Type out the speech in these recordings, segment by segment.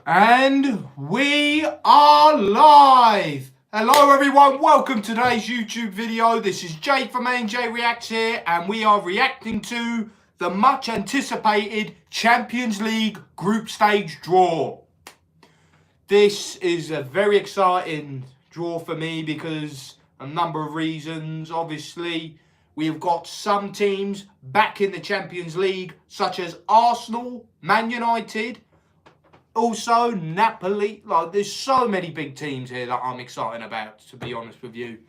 And we are live! Hello everyone, welcome to today's YouTube video. This is Jake from A&J Reacts here, and we are reacting to the much anticipated Champions League group stage draw. This is a very exciting draw for me because a number of reasons. Obviously, we have got some teams back in the Champions League, such as Arsenal, Man United, also Napoli. Like, there's so many big teams here that I'm excited about, to be honest with you.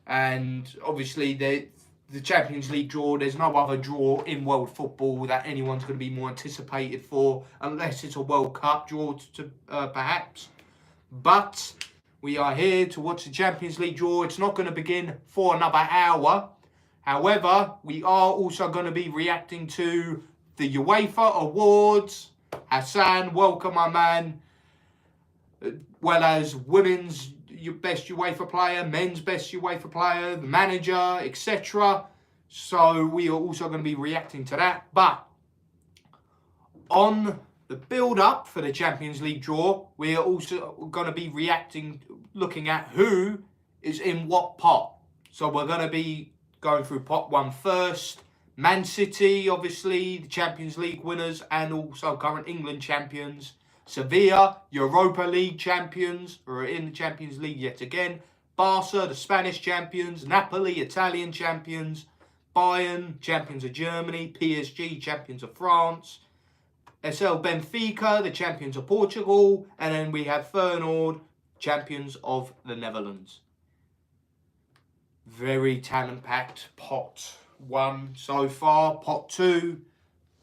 And obviously, the Champions League draw, there's no other draw in world football that anyone's going to be more anticipated for, unless it's a World Cup draw, perhaps. But we are here to watch the Champions League draw. It's not going to begin for another hour. However, we are also going to be reacting to the UEFA Awards. Hassan, welcome my man. Well as women's best UEFA player, men's best UEFA player, the manager, etc. So we are also going to be reacting to that. But on the build-up for the Champions League draw, we are also going to be reacting, looking at who is in what pot. So we're going to be going through pot one first. Man City, obviously, the Champions League winners and also current England champions. Sevilla, Europa League champions, who are in the Champions League yet again. Barca, the Spanish champions. Napoli, Italian champions. Bayern, champions of Germany. PSG, champions of France. SL Benfica, the champions of Portugal. And then we have Feyenoord, champions of the Netherlands. Very talent-packed pot one so far. Pot two,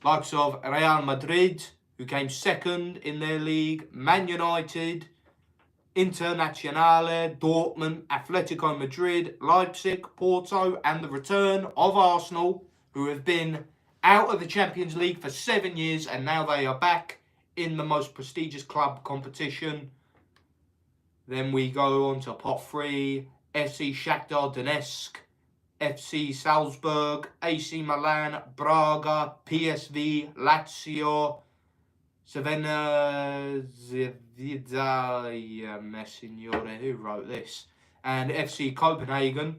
likes of Real Madrid, who came second in their league, Man United, Internazionale, Dortmund, Atlético Madrid, Leipzig, Porto, and the return of Arsenal, who have been out of the Champions League for 7 years, and now they are back in the most prestigious club competition. Then we go on to pot three, FC Shakhtar Donetsk, FC Salzburg, AC Milan, Braga, PSV, Lazio, Crvena Zvezda, who wrote this, and FC Copenhagen.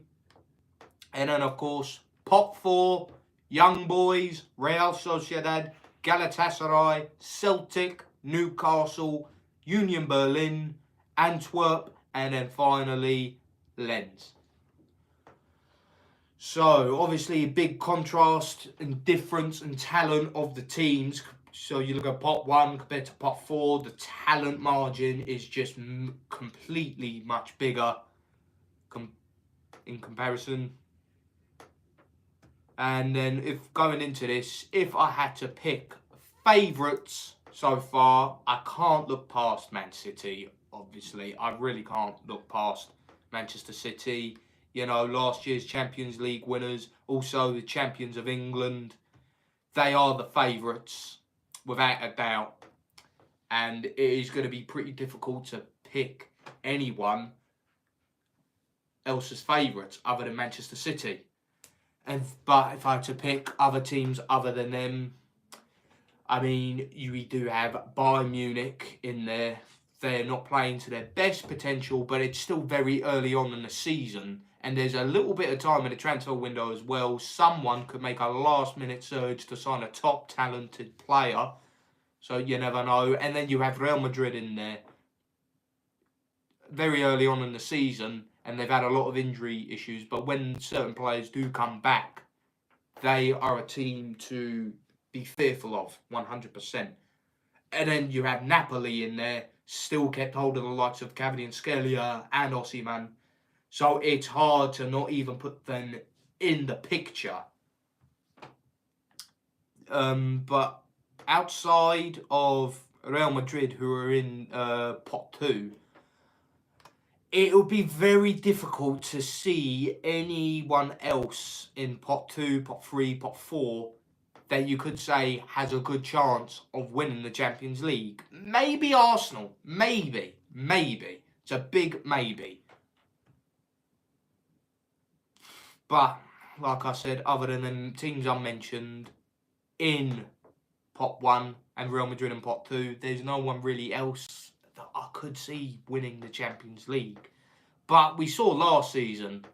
And then, of course, pot four, Young Boys, Real Sociedad, Galatasaray, Celtic, Newcastle, Union Berlin, Antwerp, and then finally, Lens. So, obviously, a big contrast and difference and talent of the teams. So, you look at pot one compared to pot four, the talent margin is just completely much bigger in comparison. And then, if going into this, if I had to pick favourites so far, I can't look past Man City, obviously. I really can't look past Manchester City. You know, last year's Champions League winners, also the champions of England. They are the favourites, without a doubt. And it is going to be pretty difficult to pick anyone else's favourites other than Manchester City. But if I had to pick other teams other than them, I mean, you do have Bayern Munich in there. They're not playing to their best potential, but it's still very early on in the season. And there's a little bit of time in the transfer window as well. Someone could make a last-minute surge to sign a top talented player. So you never know. And then you have Real Madrid in there very early on in the season. And they've had a lot of injury issues. But when certain players do come back, they are a team to be fearful of, 100%. And then you have Napoli in there, still kept hold of the likes of Cavani and Scalia and Osimhen. So it's hard to not even put them in the picture. But outside of Real Madrid, who are in pot two, it will be very difficult to see anyone else in pot two, pot three, pot four that you could say has a good chance of winning the Champions League. Maybe Arsenal. Maybe. It's a big maybe. But, like I said, other than the teams I mentioned in pot one and Real Madrid in pot 2. There's no one really else that I could see winning the Champions League. But we saw last season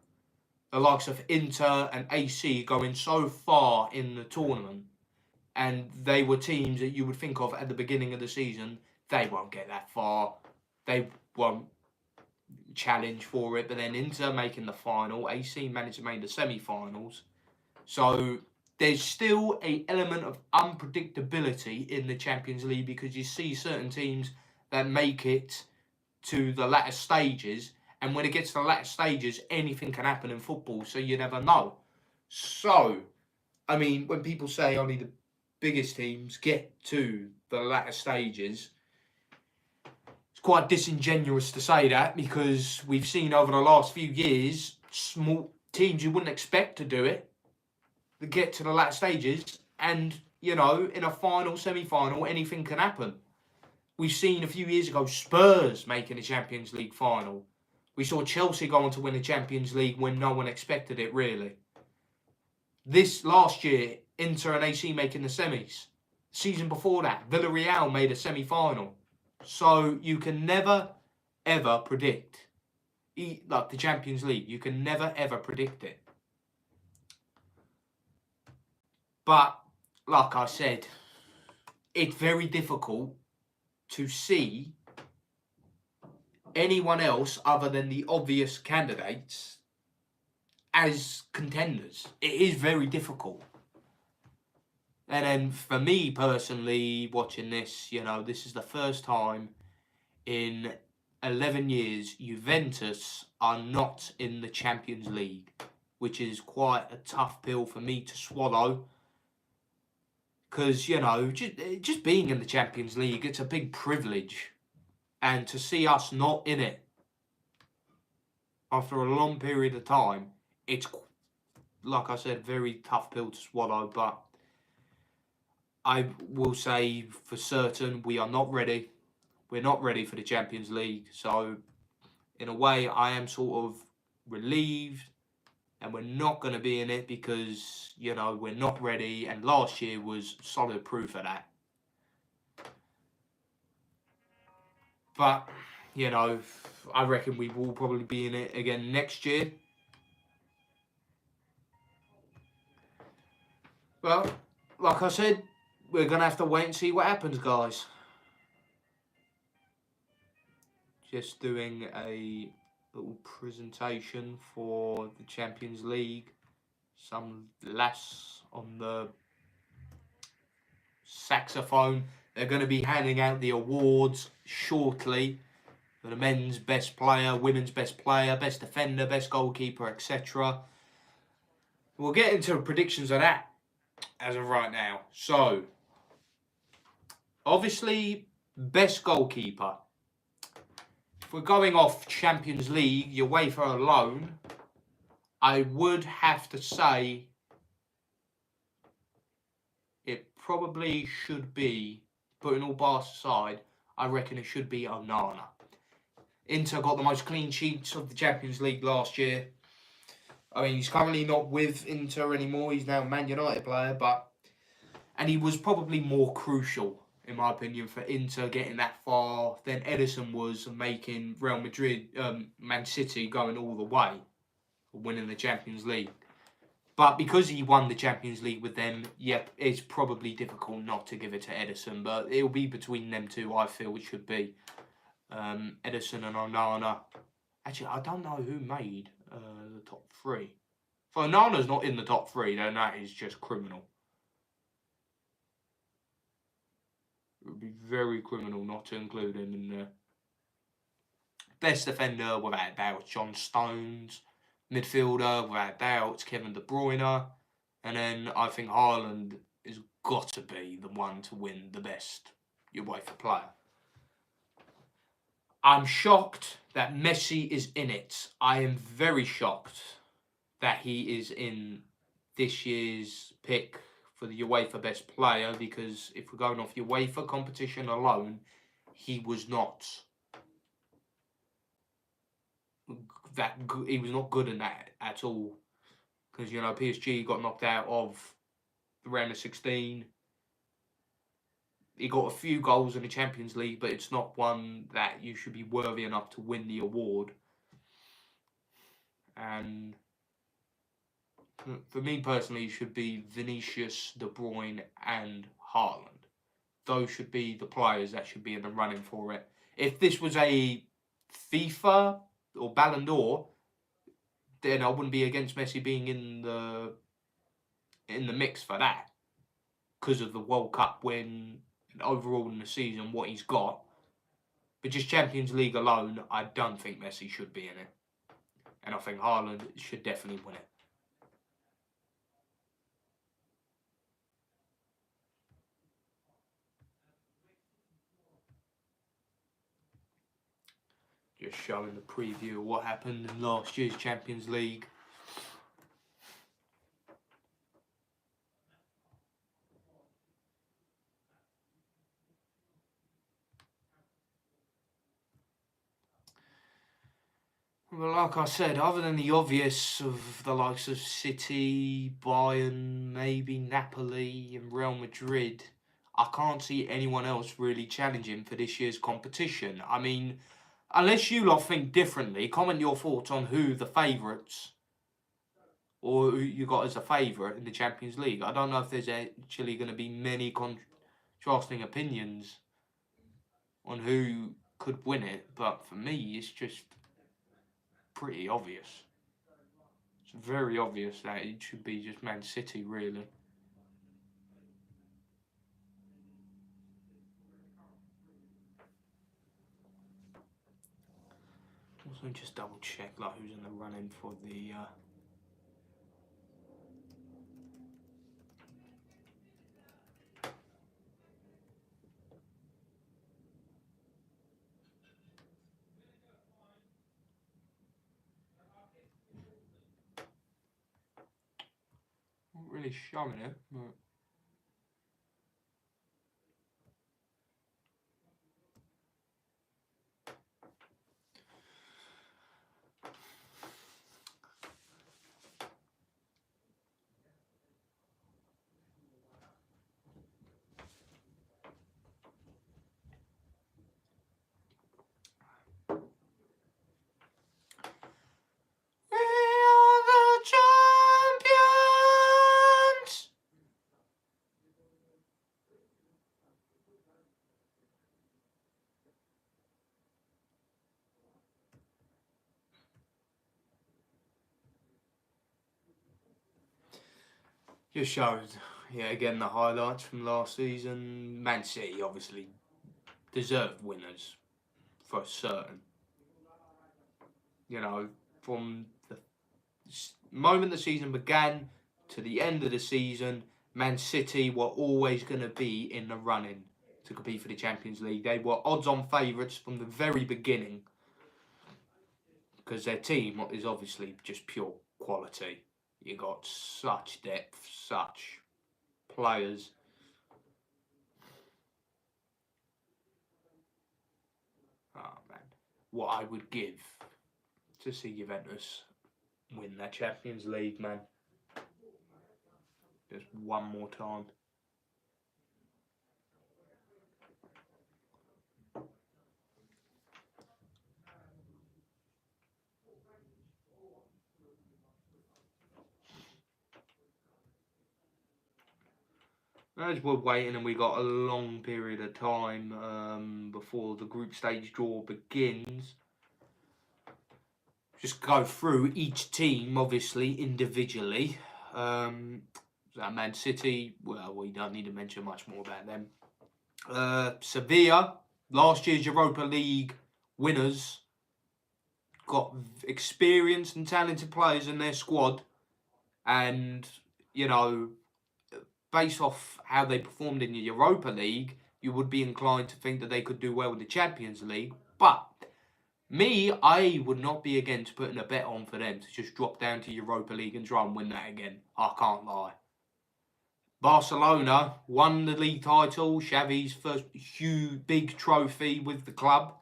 the likes of Inter and AC going so far in the tournament, and they were teams that you would think of at the beginning of the season. They won't get that far. They won't challenge for it. But then Inter making the final, AC managed to make the semi-finals. So there's still an element of unpredictability in the Champions League, because you see certain teams that make it to the latter stages, and when it gets to the latter stages, anything can happen in football, so you never know. So, I mean, when people say only the biggest teams get to the latter stages, it's quite disingenuous to say that, because we've seen over the last few years small teams you wouldn't expect to do it that get to the latter stages, and, you know, in a final, semi-final, anything can happen. We've seen a few years ago Spurs making a Champions League final. We saw Chelsea go on to win the Champions League when no one expected it, really. This last year, Inter and AC making the semis. Season before that, Villarreal made a semi-final. So you can never, ever predict, like the Champions League, you can never, ever predict it. But, like I said, it's very difficult to see anyone else other than the obvious candidates as contenders. It is very difficult. And then for me personally, watching this, you know, this is the first time in 11 years Juventus are not in the Champions League, which is quite a tough pill for me to swallow. Because, you know, just being in the Champions League, it's a big privilege. And to see us not in it after a long period of time, it's, like I said, very tough pill to swallow. But I will say for certain, we are not ready. We're not ready for the Champions League. So, in a way, I am sort of relieved. And we're not going to be in it because, you know, we're not ready. And last year was solid proof of that. But, you know, I reckon we will probably be in it again next year. Well, like I said, we're going to have to wait and see what happens, guys. Just doing a little presentation for the Champions League. Some lass on the saxophone. They're going to be handing out the awards shortly for the men's best player, women's best player, best defender, best goalkeeper, etc. We'll get into the predictions of that as of right now. So, obviously, best goalkeeper. If we're going off Champions League, UEFA alone, I would have to say it probably should be, putting all bars aside, I reckon it should be Onana. Inter got the most clean sheets of the Champions League last year. I mean, he's currently not with Inter anymore. He's now a Man United player, and he was probably more crucial, in my opinion, for Inter getting that far than Ederson was, making Real Madrid, Man City going all the way, winning the Champions League. But because he won the Champions League with them, yep, it's probably difficult not to give it to Ederson. But it'll be between them two, I feel it should be. Ederson and Onana. Actually, I don't know who made the top 3. If Onana's not in the top 3, then that is just criminal. It would be very criminal not to include him in there. Best defender, without doubt, John Stones. Midfielder, without doubt, Kevin De Bruyne. And then I think Haaland has got to be the one to win the best UEFA player. I'm shocked that Messi is in it. I am very shocked that he is in this year's pick for the UEFA best player, because if we're going off UEFA competition alone, he was not he was not good in that at all, because, you know, PSG got knocked out of the round of 16. he got a few goals in the Champions League, but it's not one that you should be worthy enough to win the award. And for me personally, it should be Vinicius, De Bruyne and Haaland. Those should be the players that should be in the running for it. If this was a FIFA or Ballon d'Or, then I wouldn't be against Messi being in the mix for that, because of the World Cup win and overall in the season what he's got. But just Champions League alone, I don't think Messi should be in it, and I think Haaland should definitely win it. Just showing the preview of what happened in last year's Champions League. Well, like I said, other than the obvious of the likes of City, Bayern, maybe Napoli and Real Madrid, I can't see anyone else really challenging for this year's competition. I mean, unless you lot think differently, comment your thoughts on who the favourites or who you got as a favourite in the Champions League. I don't know if there's actually going to be many contrasting opinions on who could win it, but for me, it's just pretty obvious. It's very obvious that it should be just Man City, really. Also, just double check like who's in the running for the. Not really showing it, but. Just showed, yeah, again the highlights from last season. Man City obviously deserved winners for certain. You know, from the moment the season began to the end of the season, Man City were always going to be in the running to compete for the Champions League. They were odds-on favourites from the very beginning because their team is obviously just pure quality. You got such depth, such players. Oh man, what I would give to see Juventus win that Champions League, man. Just one more time. As we're waiting, and we got a long period of time before the group stage draw begins. Just go through each team, obviously, individually. Man City, well, we don't need to mention much more about them. Sevilla, last year's Europa League winners, got experienced and talented players in their squad. And, you know, based off how they performed in the Europa League, you would be inclined to think that they could do well in the Champions League. But me, I would not be against putting a bet on for them to just drop down to Europa League and try and win that again. I can't lie. Barcelona won the league title, Xavi's first huge, big trophy with the club.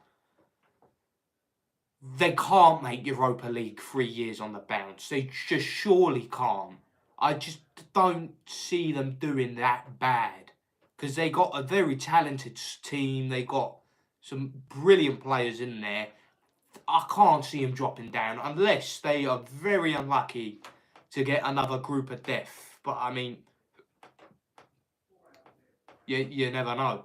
They can't make Europa League 3 years on the bounce. They just surely can't. I just don't see them doing that bad. because they got a very talented team. They got some brilliant players in there. I can't see them dropping down unless they are very unlucky to get another group of death. But I mean, you never know.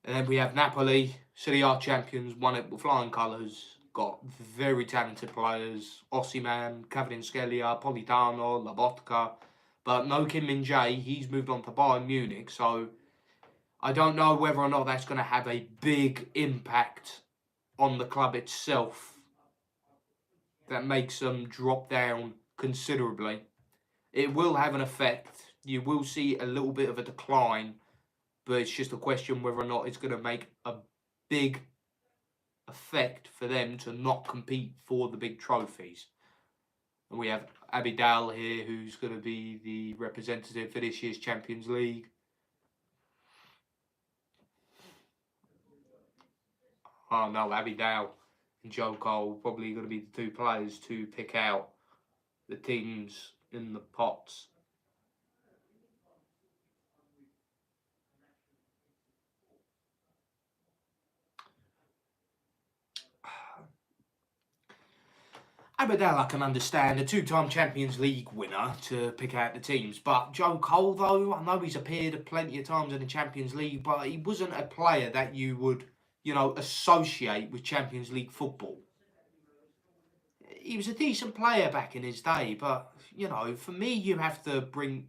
And then we have Napoli, Serie A champions, won it with flying colours. Got very talented players: Osimhen, Kvaratskhelia, Politano, Lobotka. But no Kim Min-jae. He's moved on to Bayern Munich. So I don't know whether or not that's going to have a big impact on the club itself that makes them drop down considerably. It will have an effect. You will see a little bit of a decline, but it's just a question whether or not it's going to make a big effect for them to not compete for the big trophies. And we have Abidal here, who's going to be the representative for this year's Champions League. Oh no, Abidal and Joe Cole probably going to be the two players to pick out the teams in the pots. Abidal, I can understand, a two-time Champions League winner, to pick out the teams. But Joe Cole, though, I know he's appeared plenty of times in the Champions League, but he wasn't a player that you would, associate with Champions League football. He was a decent player back in his day, but, for me, you have to bring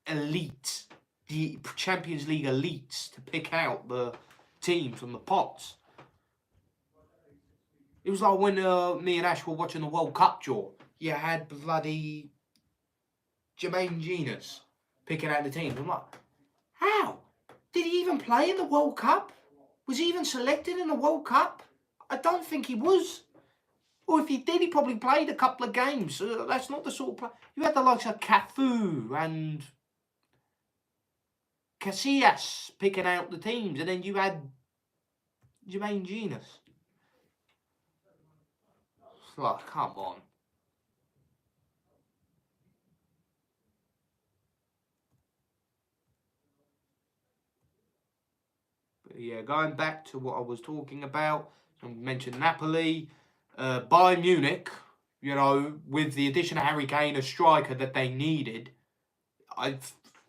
elite, the Champions League elites, to pick out the teams from the pots. It was like when me and Ash were watching the World Cup draw. You had bloody Germain picking out the teams. I'm like, how? Did he even play in the World Cup? Was he even selected in the World Cup? I don't think he was. Or if he did, he probably played a couple of games. That's not the sort of play. You had the likes of Cafu and Casillas picking out the teams. And then you had Germain. Like, come on. But yeah, going back to what I was talking about, I mentioned Napoli, Bayern Munich, with the addition of Harry Kane, a striker that they needed.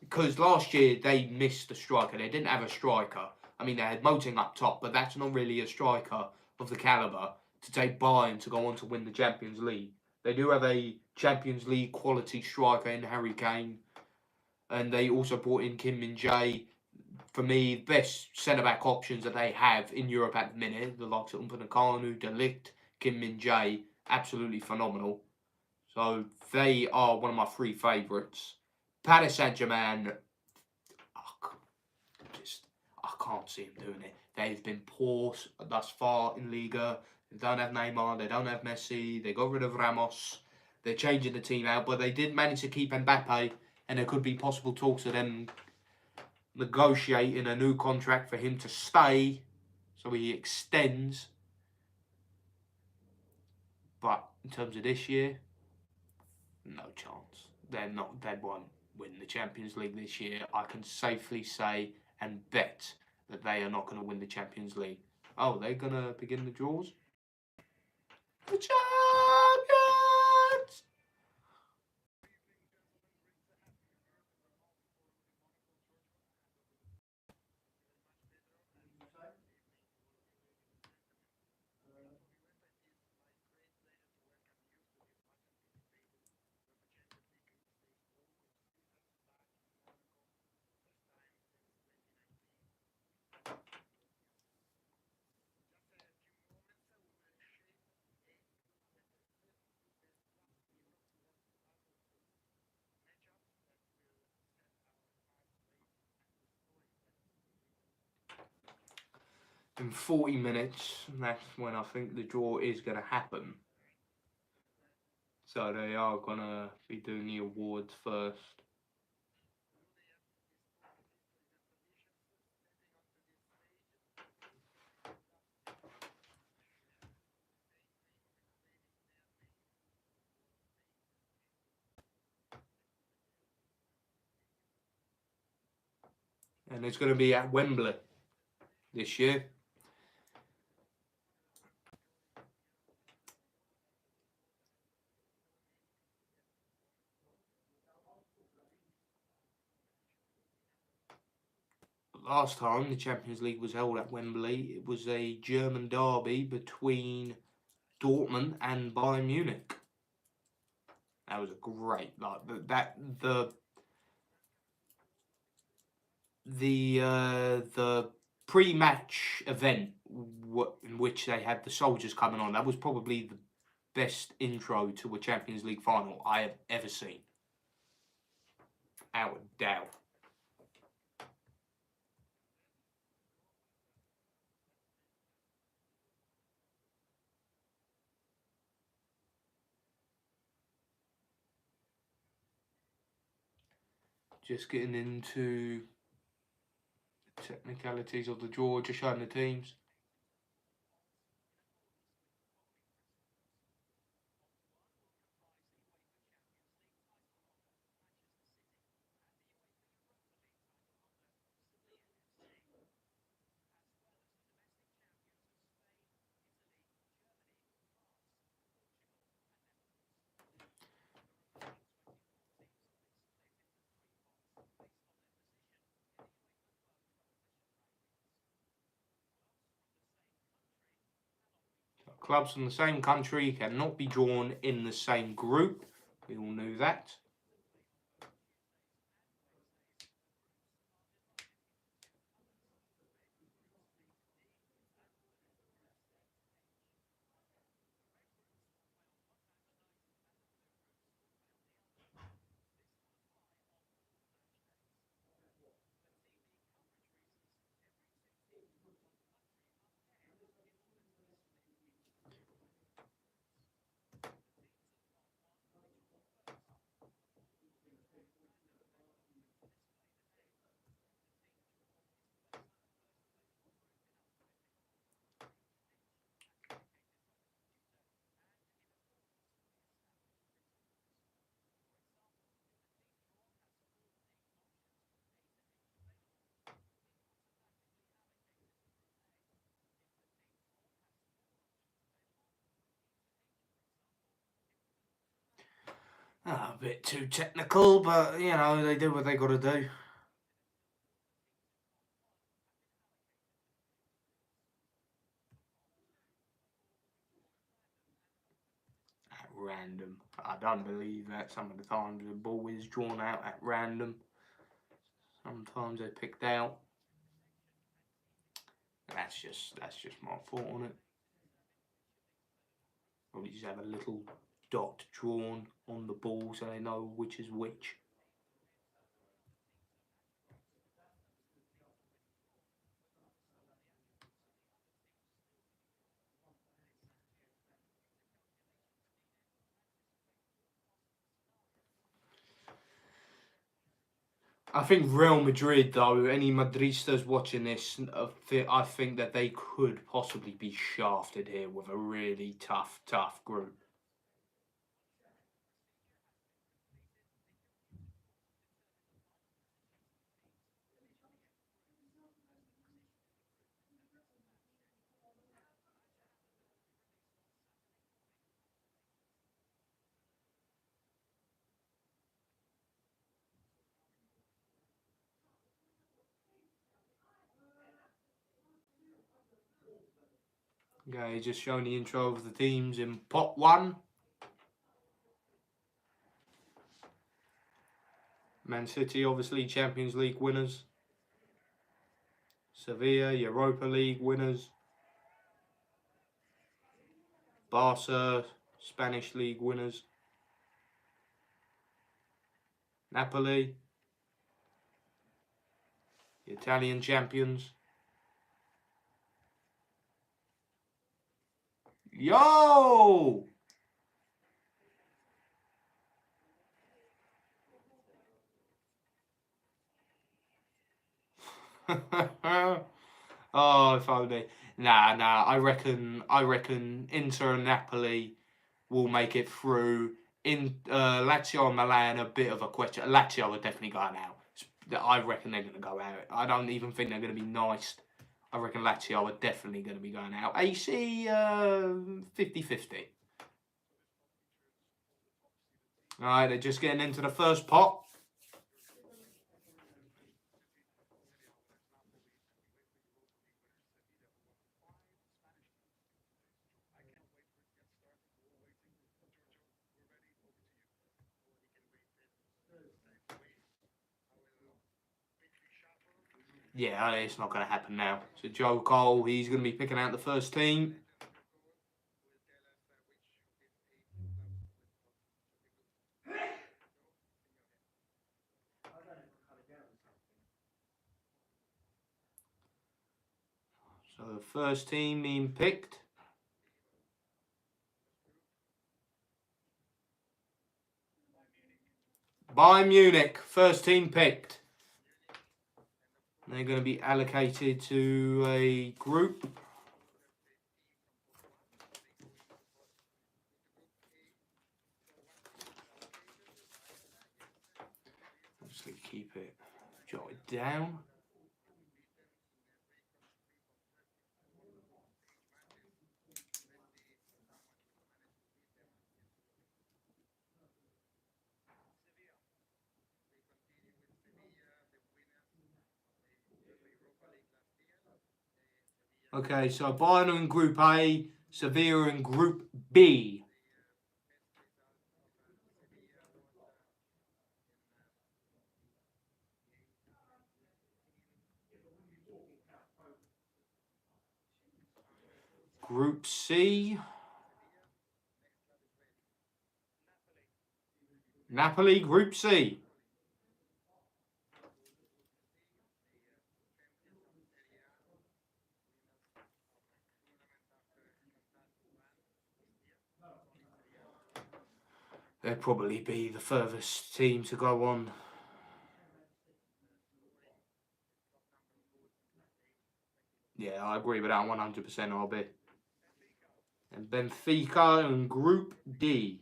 Because last year they missed a striker. They didn't have a striker. I mean, they had Moting up top, but that's not really a striker of the calibre to take Bayern to go on to win the Champions League. They do have a Champions League quality striker in Harry Kane. And they also brought in Kim Min-jae. For me, the best centre-back options that they have in Europe at the minute, the likes of Upamecano, De Ligt, Kim Min-jae, absolutely phenomenal. So they are one of my three favourites. Paris Saint-Germain, I can't see them doing it. They've been poor thus far in Liga. They don't have Neymar, they don't have Messi, they got rid of Ramos. They're changing the team out, but they did manage to keep Mbappe, and there could be possible talks of them negotiating a new contract for him to stay, so he extends. But in terms of this year, no chance. They won't win the Champions League this year. I can safely say and bet that they are not going to win the Champions League. Oh, they're going to begin the draws? The champions! In 40 minutes, that's when I think the draw is going to happen. So they are going to be doing the awards first. and it's going to be at Wembley this year. Last time the Champions League was held at Wembley, it was a German derby between Dortmund and Bayern Munich. That was a great, like the pre-match event in which they had the soldiers coming on. That was probably the best intro to a Champions League final I have ever seen. Out of doubt. Just getting into the technicalities of the draw, just showing the teams. Clubs from the same country cannot be drawn in the same group. We all knew that. A bit too technical, but, you know, they do what they got to do. At random. I don't believe that some of the times the ball is drawn out at random. Sometimes they're picked out. That's just my thought on it. Probably just have a little dot drawn on the ball so they know which is which. I think Real Madrid, though, any Madristas watching this, I think that they could possibly be shafted here with a really tough group. Okay, just showing the intro of the teams in pot 1. Man City, obviously, Champions League winners. Sevilla, Europa League winners. Barca, Spanish League winners. Napoli, the Italian champions. Yo! Oh, if only. Nah. I reckon Inter and Napoli will make it through. In Lazio and Milan, a bit of a question. Lazio are definitely going out. I reckon they're going to go out. I don't even think they're going to be nice. I reckon Lazio are definitely going to be going out. AC, 50-50. Alright, they're just getting into the first pot. Yeah, it's not going to happen now. So Joe Cole, he's going to be picking out the first team. So the first team being picked. Bayern Munich, first team picked. They're going to be allocated to a group. Obviously keep it jotted down. Okay, so Bayern in Group A, Sevilla in Group B. Group C. Napoli, Group C. They'd probably be the furthest team to go on. Yeah, I agree with that 100%, RB. And Benfica in Group D.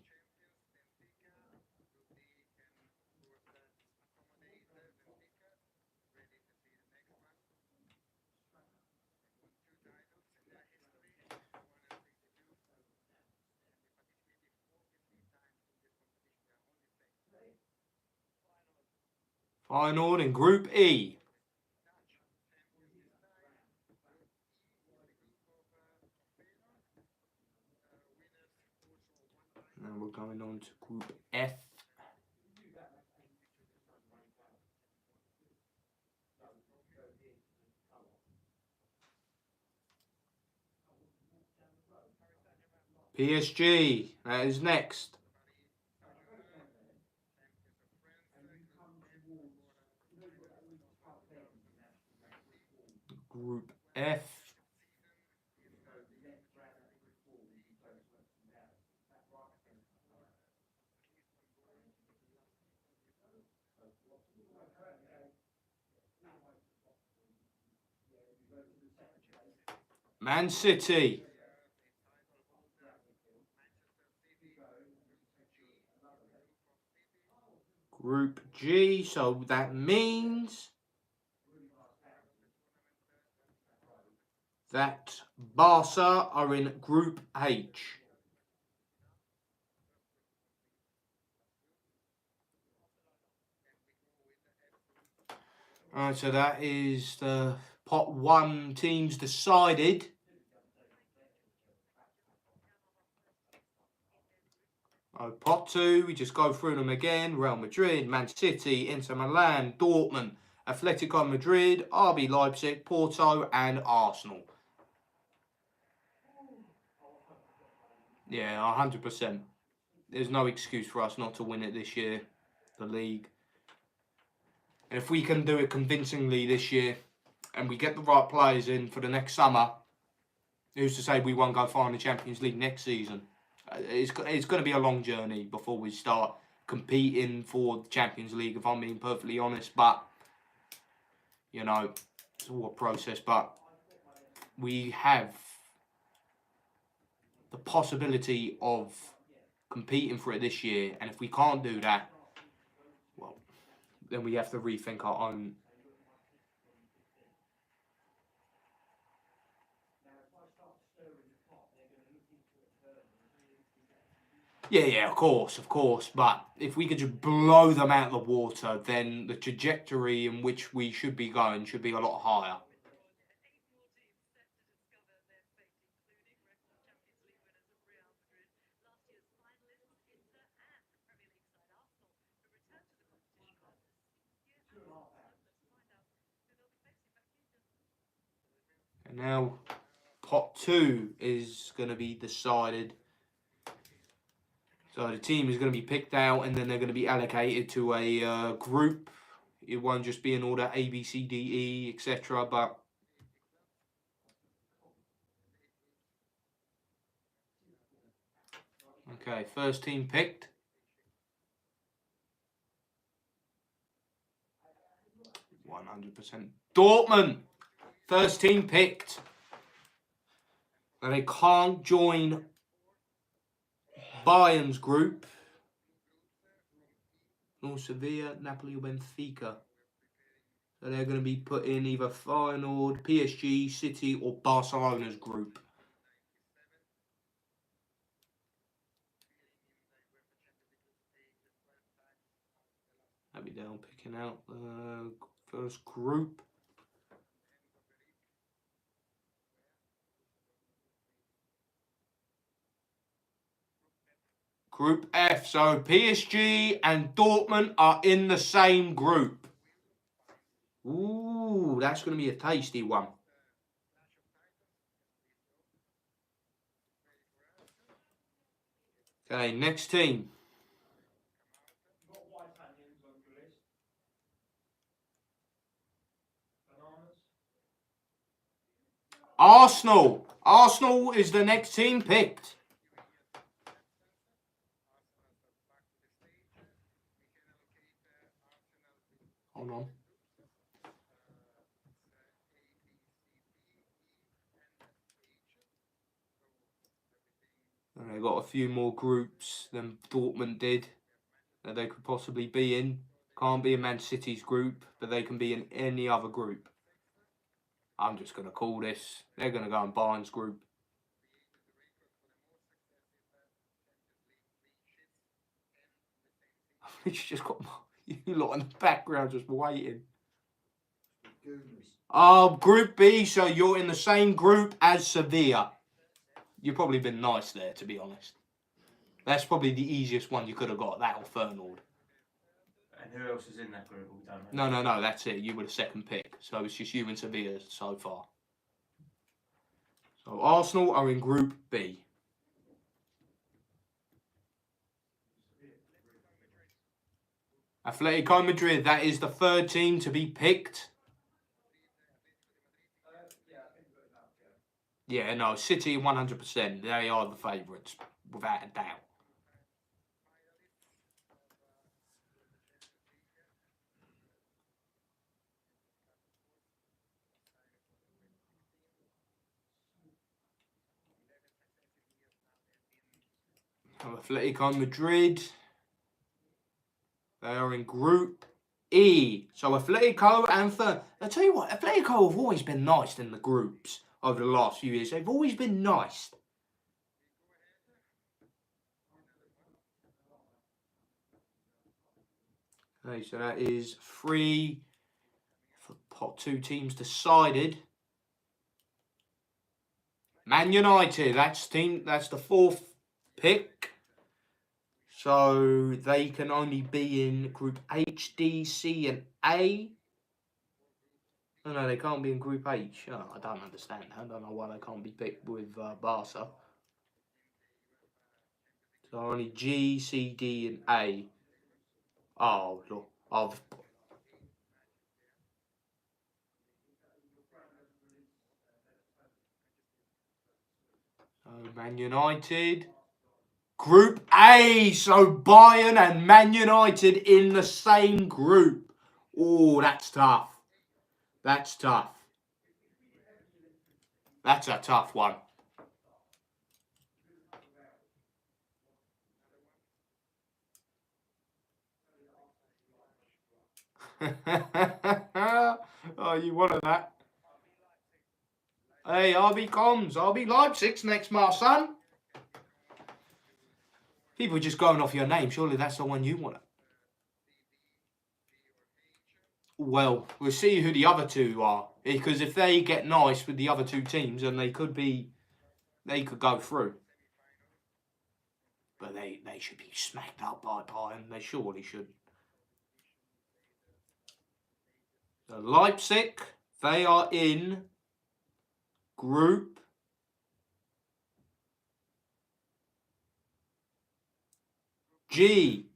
Feyenoord in Group E. Now we're going on to Group F. PSG, that is next. Group F. Man City. Group G, so that means that Barca are in Group H. Alright, so that is the pot 1 teams decided. Pot 2, we just go through them again. Real Madrid, Man City, Inter Milan, Dortmund, Atlético Madrid, RB Leipzig, Porto and Arsenal. Yeah, 100%. There's no excuse for us not to win it this year, the league. And if we can do it convincingly this year, and we get the right players in for the next summer, who's to say we won't go far in the Champions League next season? It's going to be a long journey before we start competing for the Champions League, if I'm being perfectly honest. But, you know, it's all a process. But we have the possibility of competing for it this year. And if we can't do that, well, then we have to rethink our own. Yeah, of course. But if we could just blow them out of the water, then the trajectory in which we should be going should be a lot higher. And now, pot 2 is going to be decided. So the team is going to be picked out, and then they're going to be allocated to a group. It won't just be in order A, B, C, D, E, etc. But okay, first team picked. %. Dortmund, first team picked. Now they can't join Bayern's group. Nor Sevilla, Napoli or Benfica. So they're going to be put in either Feyenoord, PSG, City or Barcelona's group. I'll be down picking out the first group. Group F. So PSG and Dortmund are in the same group. Ooh, that's going to be a tasty one. Okay, next team. Arsenal. Arsenal is the next team picked. Hold on. And they got a few more groups than Dortmund did that they could possibly be in. Can't be in Man City's group, but they can be in any other group. I'm just going to call this. They're going to go in Bayern's group. It's just got you lot in the background just waiting. Group B, so you're in the same group as Sevilla. You've probably been nice there, to be honest. That's probably the easiest one you could have got, that or Feyenoord. And who else is in that group? We don't No, know. no, that's it. You were the second pick. So it's just you and Sevilla so far. So Arsenal are in Group B. Atlético Madrid, that is the third team to be picked. Yeah, no, City 100%. They are the favourites, without a doubt. Atlético Madrid, they are in Group E. So Atlético and I tell you what, Atlético have always been nice in the groups over the last few years. They've always been nice. Okay, so that is 3 for pot 2 teams decided. Man United, that's the fourth pick. So they can only be in Group H, D, C and A. No, they can't be in Group H. Oh, I don't understand. I don't know why they can't be picked with Barca. So only G, C, D and A. Oh, look. So Man United. Group A. So Bayern and Man United in the same group. Oh, that's tough. That's tough. That's a tough one. Oh, you wanted that. Hey, RB Comms, RB Leipzig's next, my son. People are just going off your name. Surely that's the one you want. Well, we'll see who the other two are. Because if they get nice with the other two teams, then they could go through. But they should be smacked up by Bayern. They surely should. So Leipzig, they are in Group G.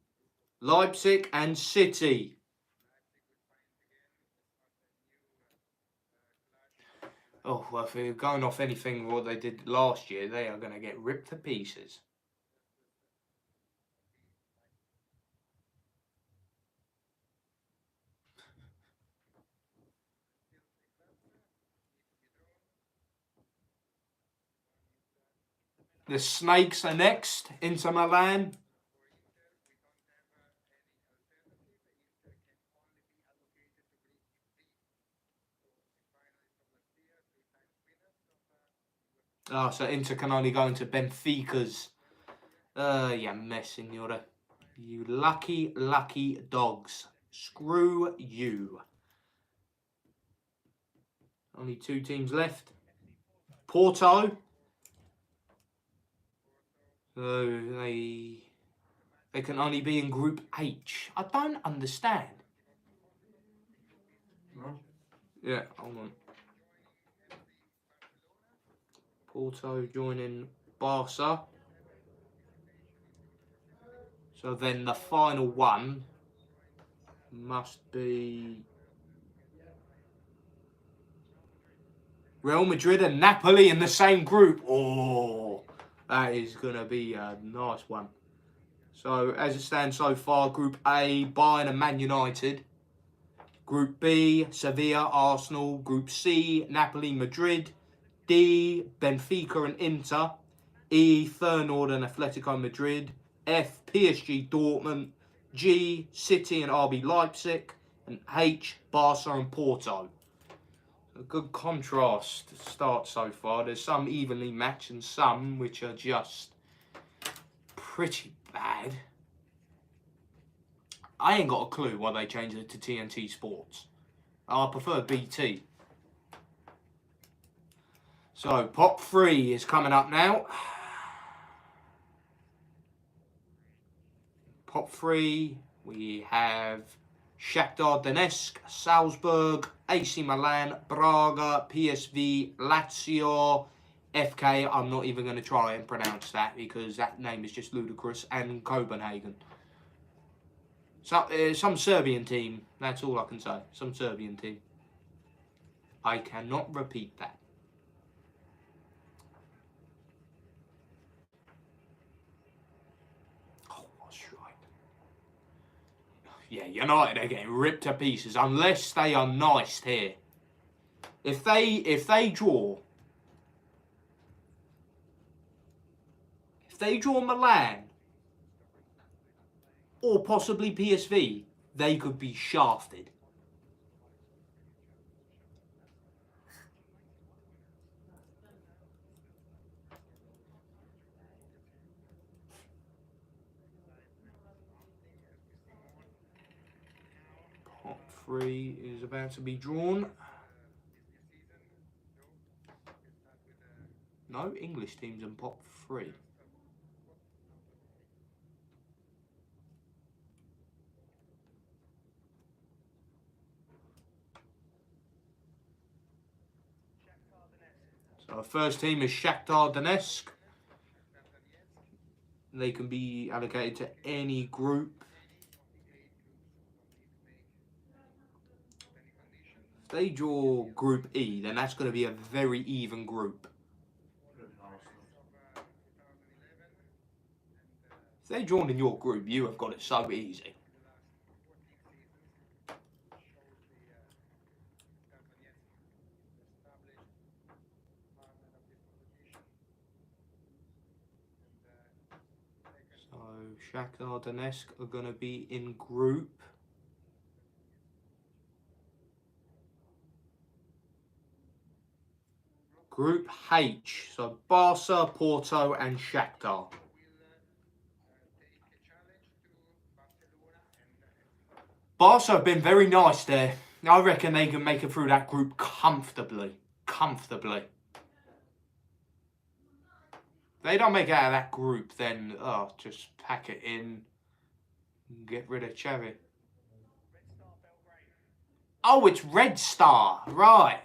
Leipzig and City. Oh, well, if they're going off anything what they did last year, they are going to get ripped to pieces. The Snakes are next, Inter Milan. Oh, so Inter can only go into Benfica's. You messing, you lucky, lucky dogs. Screw you. Only two teams left. Porto. So they can only be in Group H. I don't understand. No? Yeah, hold on. Porto joining Barca. So then the final one must be Real Madrid and Napoli in the same group. Oh, that is going to be a nice one. So as it stands so far, Group A, Bayern and Man United. Group B, Sevilla, Arsenal. Group C, Napoli, Madrid. D, Benfica and Inter. E, Feyenoord and Atlético Madrid. F, PSG Dortmund. G, City and RB Leipzig. And H, Barca and Porto. A good contrast start so far. There's some evenly matched and some which are just pretty bad. I ain't got a clue why they changed it to TNT Sports. I prefer BT. So, Pot 3 is coming up now. Pot 3, we have Shakhtar Donetsk, Salzburg, AC Milan, Braga, PSV, Lazio, FK. I'm not even going to try and pronounce that because that name is just ludicrous. And Copenhagen. So, some Serbian team. That's all I can say. Some Serbian team. I cannot repeat that. Oh, that's right. Yeah, United are getting ripped to pieces unless they are nice here. If they draw Milan or possibly PSV, they could be shafted. Pot 3 is about to be drawn. No English teams in pot 3. So our first team is Shakhtar Donetsk. They can be allocated to any group. If they draw Group E, then that's going to be a very even group. If they're drawn in your group, you have got it so easy. So Shakhtar Donetsk are going to be in Group Group H. So Barca, Porto and Shakhtar. Barca have been very nice there. I reckon they can make it through that group comfortably. Comfortably. If they don't make it out of that group, then just pack it in and get rid of Cherry. Oh, it's Red Star. Right.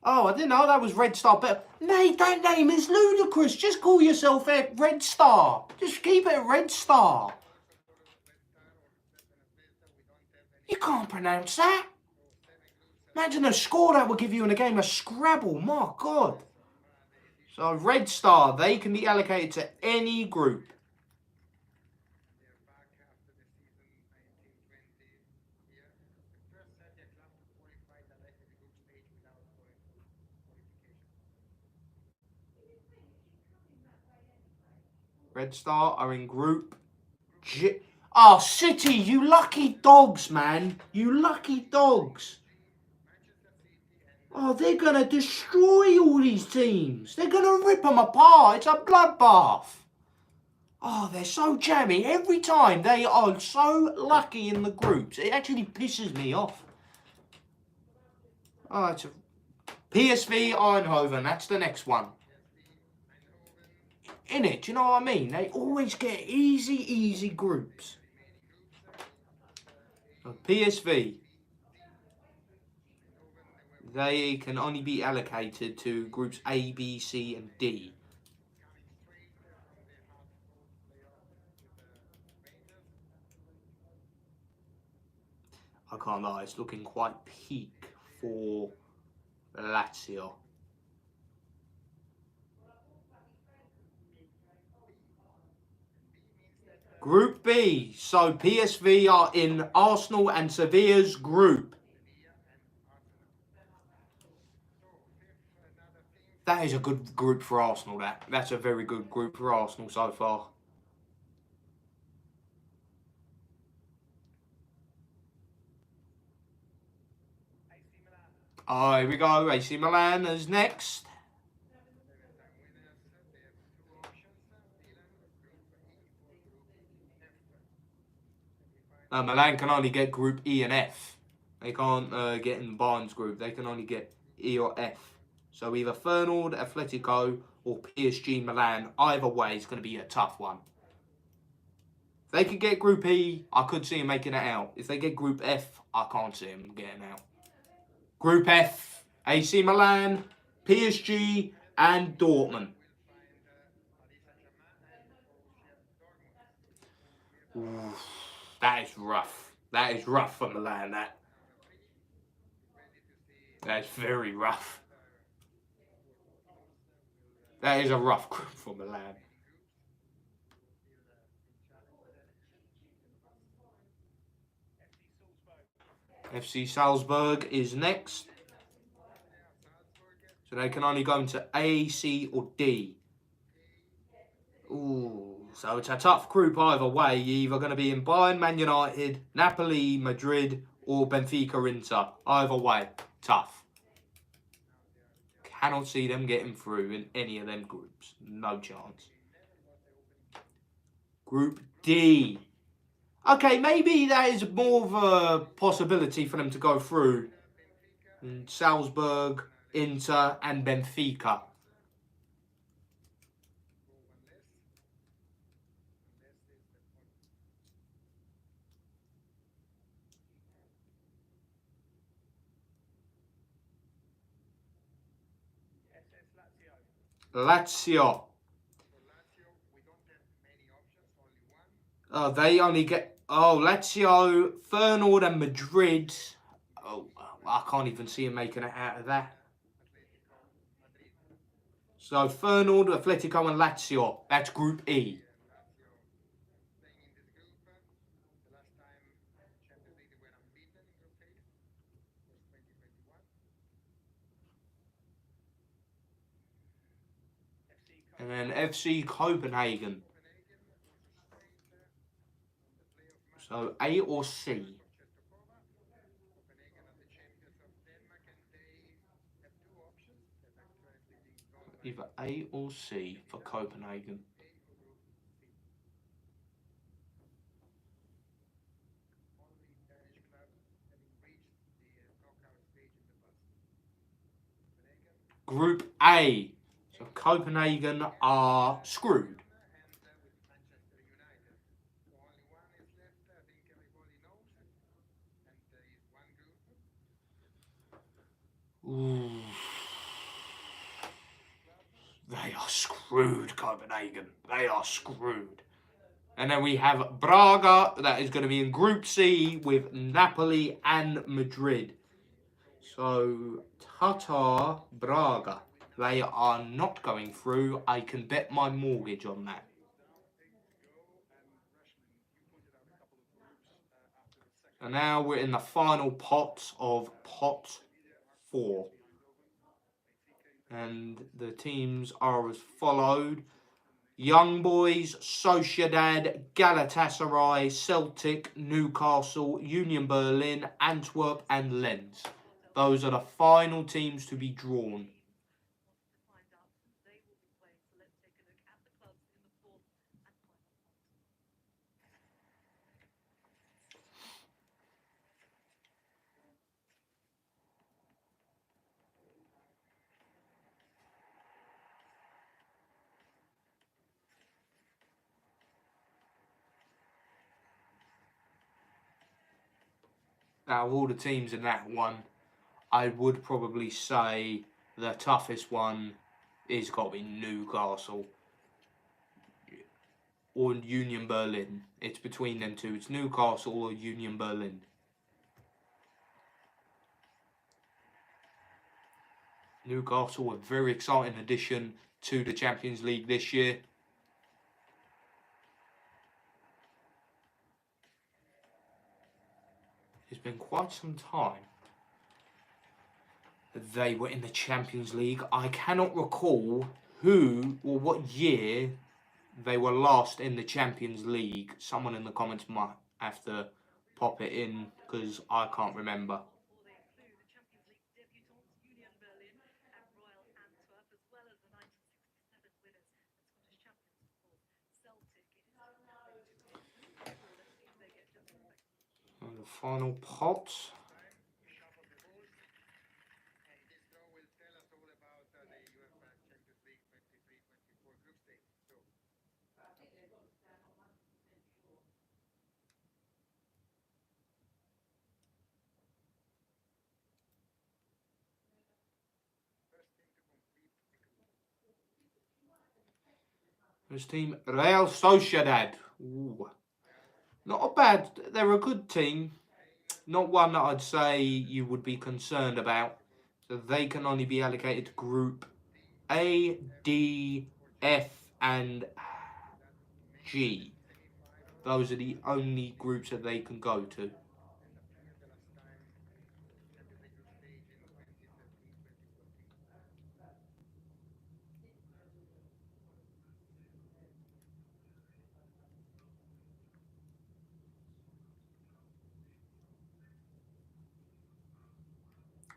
Oh, I didn't know that was Red Star. But mate, that name is ludicrous. Just call yourself Red Star. Just keep it Red Star. You can't pronounce that. Imagine the score that would give you in a game of Scrabble. My God. So Red Star, they can be allocated to any group. Red Star are in Group G. Oh, City, you lucky dogs, man. You lucky dogs. Oh, they're going to destroy all these teams. They're going to rip them apart. It's a bloodbath. Oh, they're so jammy. Every time they are so lucky in the groups. It actually pisses me off. Oh, it's a PSV Eindhoven. That's the next one. In it, do you know what I mean? They always get easy groups. PSV. They can only be allocated to groups A, B, C and D. I can't lie, it's looking quite peak for Lazio. Group B. So PSV are in Arsenal and Sevilla's group. That is a good group for Arsenal, That's a very good group for Arsenal so far. Oh, here we go. AC Milan is next. Milan can only get Group E and F. They can't get in Bayern's group. They can only get E or F. So either Feyenoord, Atlético, or PSG Milan. Either way, it's going to be a tough one. If they could get Group E, I could see them making it out. If they get Group F, I can't see them getting out. Group F, AC Milan, PSG, and Dortmund. Oof, that is rough. That is rough for Milan, That's very rough. That is a rough group for Milan. FC Salzburg is next. So they can only go into A, C or D. Ooh, so it's a tough group either way. You're either going to be in Bayern, Man United, Napoli, Madrid or Benfica, Inter. Either way, tough. Cannot see them getting through in any of them groups. No chance. Group D. Okay, maybe that is more of a possibility for them to go through. Salzburg, Inter and Benfica. Lazio. They only get... Oh, Lazio, Feyenoord and Madrid. Oh, I can't even see him making it out of that. So, Feyenoord, Atlético and Lazio. That's Group E. And then FC Copenhagen. So, A or C? Either A or C for Copenhagen. Group A. So Copenhagen are screwed. Ooh. They are screwed, Copenhagen. They are screwed. And then we have Braga. That is going to be in Group C with Napoli and Madrid. So, Tata Braga. They are not going through. I can bet my mortgage on that. And now we're in the final pot of pot 4. And the teams are as followed. Young Boys, Sociedad, Galatasaray, Celtic, Newcastle, Union Berlin, Antwerp and Lens. Those are the final teams to be drawn. Now, of all the teams in that one, I would probably say the toughest one is got to be Newcastle or Union Berlin. It's between them two. It's Newcastle or Union Berlin. Newcastle, a very exciting addition to the Champions League this year. It's been quite some time that they were in the Champions League. I cannot recall who or what year they were last in the Champions League. Someone in the comments might have to pop it in because I can't remember. And the final pot. This team, Real Sociedad. Ooh. Not a bad, they're a good team. Not one that I'd say you would be concerned about. So they can only be allocated to Group A, D, F and G. Those are the only groups that they can go to.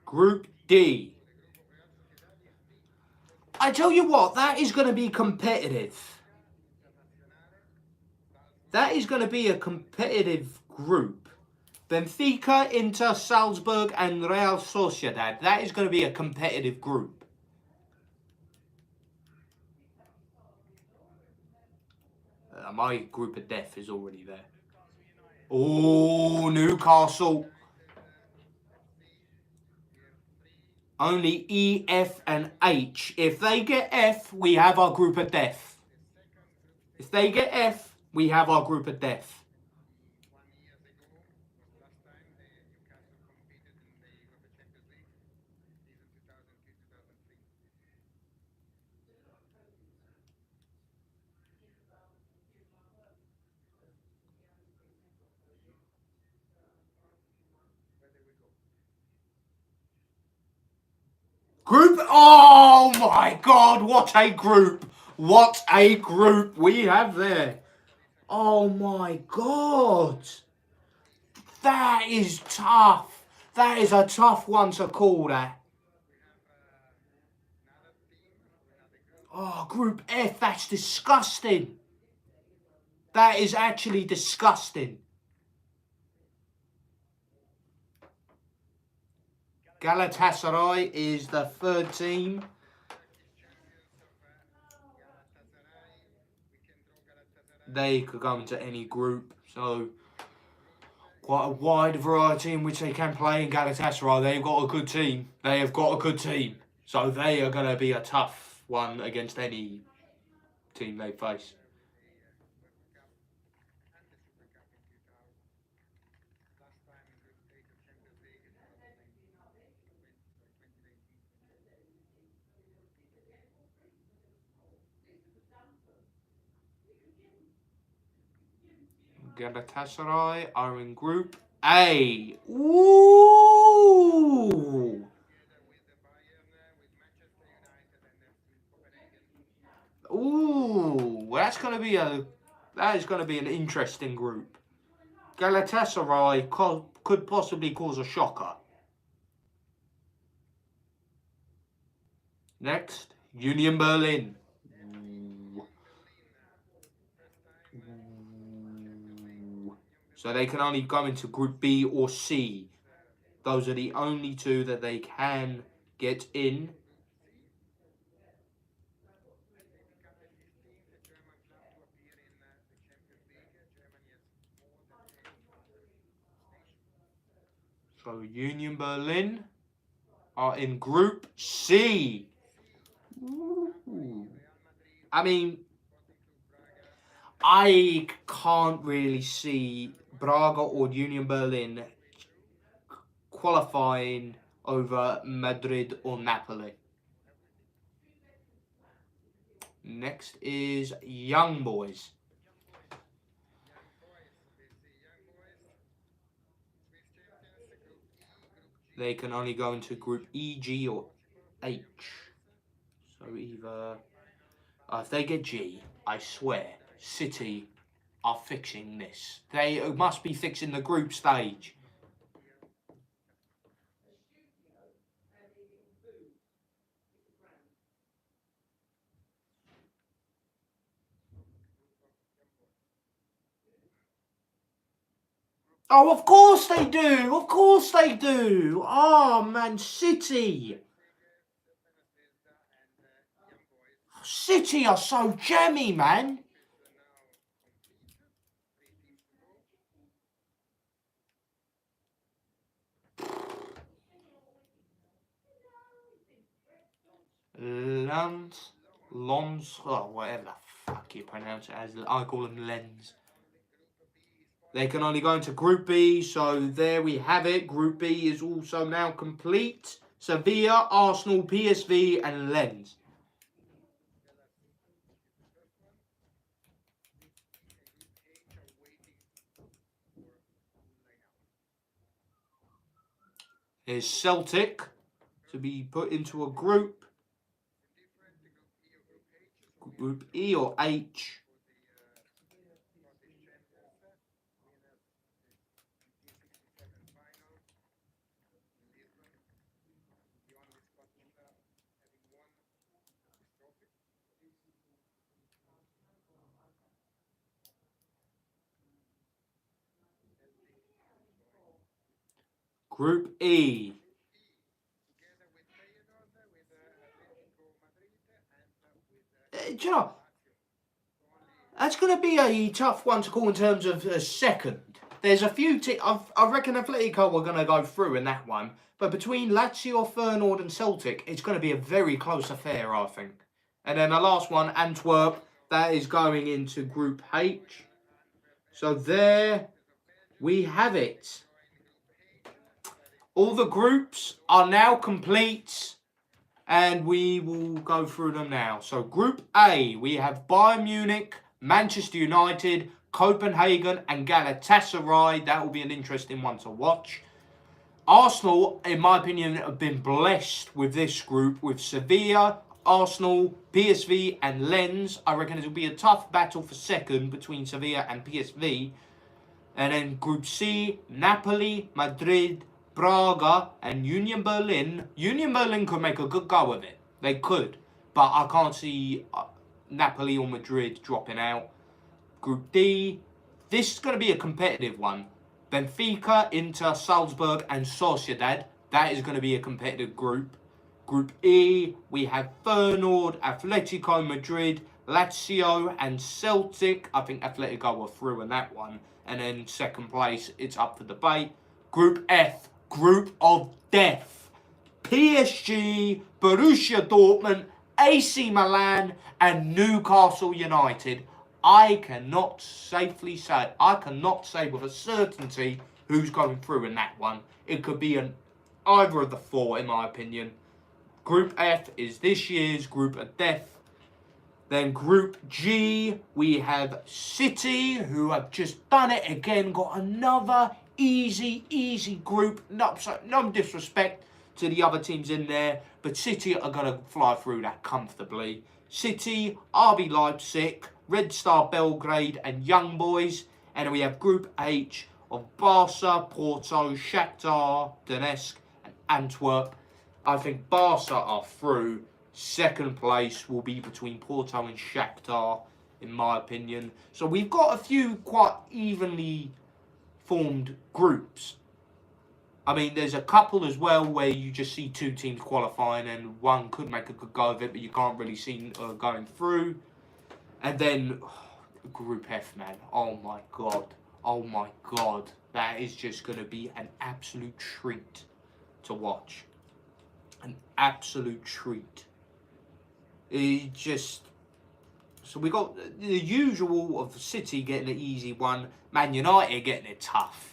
Group D. I tell you what, that is going to be competitive. That is going to be a competitive group. Benfica, Inter, Salzburg and Real Sociedad. That is going to be a competitive group. My group of death is already there. Oh, Newcastle. Only E, F and H. If they get F, we have our group of death. If they get F, we have our group of death. Group, oh my God, what a group. What a group we have there. Oh my God. That is tough. That is a tough one to call that. Oh, Group F, that's disgusting. That is actually disgusting. Galatasaray is the third team. They could go into any group, so quite a wide variety in which they can play in Galatasaray. They've got a good team. They have got a good team. So they are going to be a tough one against any team they face. Galatasaray are in Group A. Ooh! Ooh, that is going to be an interesting group. Galatasaray could possibly cause a shocker. Next, Union Berlin. So they can only go into Group B or C. Those are the only two that they can get in. So Union Berlin are in Group C. Ooh. I mean, I can't really see Braga or Union Berlin qualifying over Madrid or Napoli. Next is Young Boys. They can only go into Group E, G, or H. So either... if they get G, I swear, City are fixing this. They must be fixing the group stage. Oh, of course they do. Of course they do. Oh, Man City. City are so jammy, man. Whatever the fuck you pronounce it as. I call them Lens. They can only go into Group B, so there we have it. Group B is also now complete. Sevilla, Arsenal, PSV, and Lens. Here's Celtic to be put into a group. Group E or H. Group E. Do you know, that's going to be a tough one to call in terms of a second. There's a few I reckon Atlético are going to go through in that one. But between Lazio, Feyenoord and Celtic, it's going to be a very close affair, I think. And then the last one, Antwerp, that is going into Group H. So there we have it. All the groups are now complete. And we will go through them now. So Group A, we have Bayern Munich, Manchester United, Copenhagen and Galatasaray. That will be an interesting one to watch. Arsenal, in my opinion, have been blessed with this group with Sevilla, Arsenal, PSV and Lens. I reckon it will be a tough battle for second between Sevilla and PSV. And then Group C, Napoli, Madrid, Braga and Union Berlin. Union Berlin could make a good go of it. They could. but I can't see Napoli or Madrid dropping out. Group D, this is going to be a competitive one. Benfica, Inter, Salzburg and Sociedad. That is going to be a competitive group. Group E, we have Feyenoord, Atlético Madrid, Lazio and Celtic. I think Atlético were through in that one. And then second place, it's up for debate. Group F, Group of Death. PSG, Borussia Dortmund, AC Milan and Newcastle United. I cannot say with a certainty who's going through in that one. It could be either of the four, in my opinion. Group F is this year's Group of Death. Then Group G, we have City, who have just done it again. Got another easy group. No disrespect to the other teams in there, but City are going to fly through that comfortably. City, RB Leipzig, Red Star Belgrade and Young Boys. And then we have Group H of Barca, Porto, Shakhtar Donetsk and Antwerp. I think Barca are through. Second place will be between Porto and Shakhtar, in my opinion. So we've got a few quite evenly formed groups. I mean, there's a couple as well where you just see two teams qualifying and one could make a good go of it, but you can't really see going through. And then Group F, man. Oh my God. That is just going to be an absolute treat to watch. An absolute treat. So we got the usual of City getting an easy one, Man United getting it tough.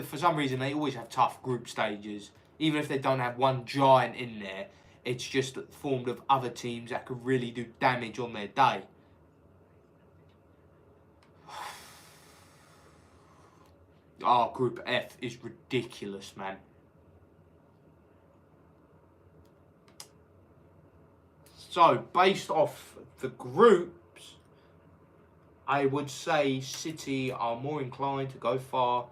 For some reason, they always have tough group stages. Even if they don't have one giant in there, it's just formed of other teams that could really do damage on their day. Oh, Group F is ridiculous, man. So, based off the groups, I would say City are more inclined to go far.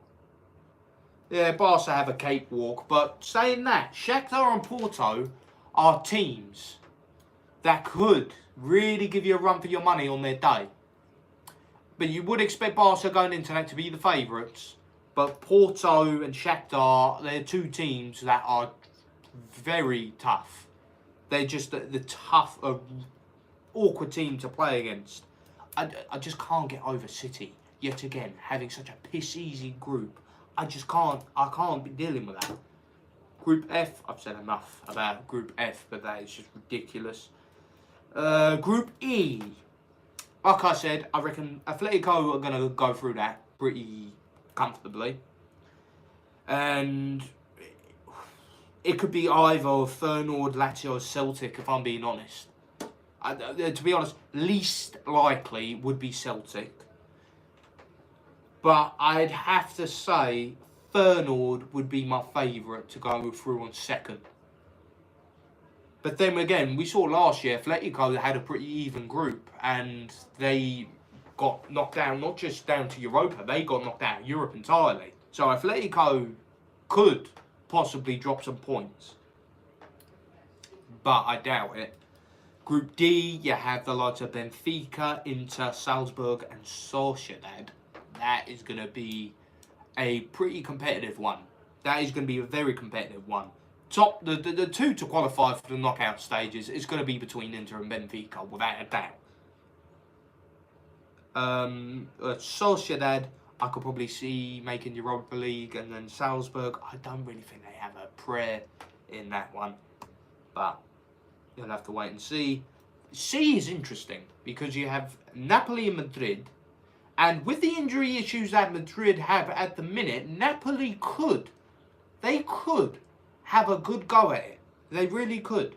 Yeah, Barca have a cakewalk, but saying that, Shakhtar and Porto are teams that could really give you a run for your money on their day. But you would expect Barca going into that to be the favourites. But Porto and Shakhtar, they're two teams that are very tough. They're just the tough, awkward team to play against. I just can't get over City, yet again, having such a piss-easy group. I can't be dealing with that. Group F, I've said enough about Group F, but that is just ridiculous. Group E, like I said, I reckon Atlético are going to go through that pretty comfortably. And it could be either Feyenoord, Lazio or Celtic, if I'm being honest. To be honest, least likely would be Celtic. But I'd have to say Feyenoord would be my favourite to go through on second. But then again, we saw last year, Atlético had a pretty even group. And they got knocked down, not just down to Europa, they got knocked out of Europe entirely. So Atlético could possibly drop some points, but I doubt it. Group D, you have the likes of Benfica, Inter, Salzburg and Sociedad. That is going to be a pretty competitive one. That is going to be a very competitive one. The two to qualify for the knockout stages is going to be between Inter and Benfica, without a doubt. Sociedad, I could probably see making Europa League, and then Salzburg, I don't really think they have a prayer in that one. But you'll have to wait and see. C is interesting because you have Napoli and Madrid. And with the injury issues that Madrid have at the minute, Napoli could have a good go at it. They really could.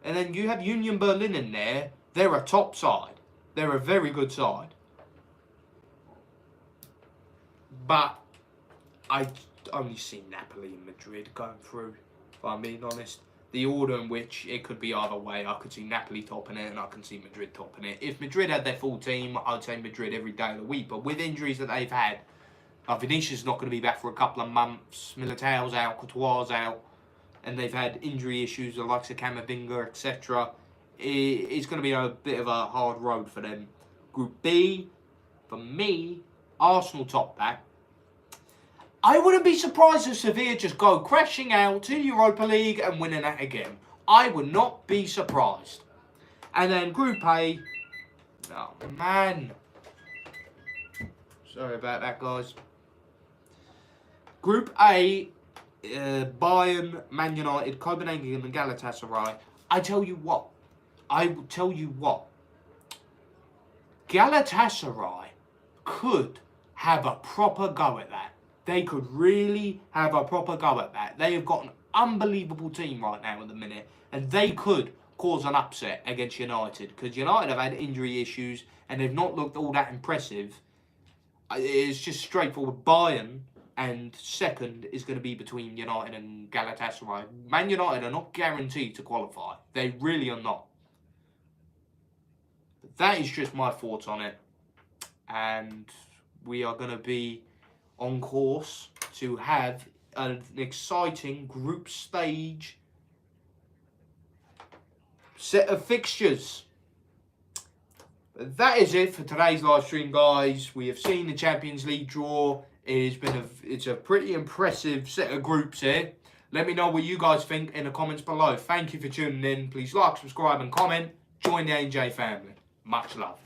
And then you have Union Berlin in there. They're a top side. They're a very good side. But I only see Napoli and Madrid going through, if I'm being honest. The order in which it could be either way. I could see Napoli topping it and I can see Madrid topping it. If Madrid had their full team, I'd say Madrid every day of the week. But with injuries that they've had, Vinicius not going to be back for a couple of months. Militao's out, Courtois out. And they've had injury issues, the likes of Camavinga, etc. it's going to be a bit of a hard road for them. Group B, for me, Arsenal top that. I wouldn't be surprised if Sevilla just go crashing out to Europa League and winning that again. I would not be surprised. And then Group A, oh man. Sorry about that, guys. Group A, Bayern, Man United, Copenhagen and Galatasaray. I will tell you what. Galatasaray could have a proper go at that. They could really have a proper go at that. They have got an unbelievable team right now at the minute. And they could cause an upset against United. Because United have had injury issues and they've not looked all that impressive. It's just straightforward. Bayern and second is going to be between United and Galatasaray. Man United are not guaranteed to qualify. They really are not. But that is just my thoughts on it. And we are going to be on course to have an exciting group stage set of fixtures. But that is it for today's live stream, guys. We have seen the Champions League draw. It's a pretty impressive set of groups here. Let me know what you guys think in the comments below. Thank you for tuning in. Please like, subscribe and comment. Join the AJ family. Much love.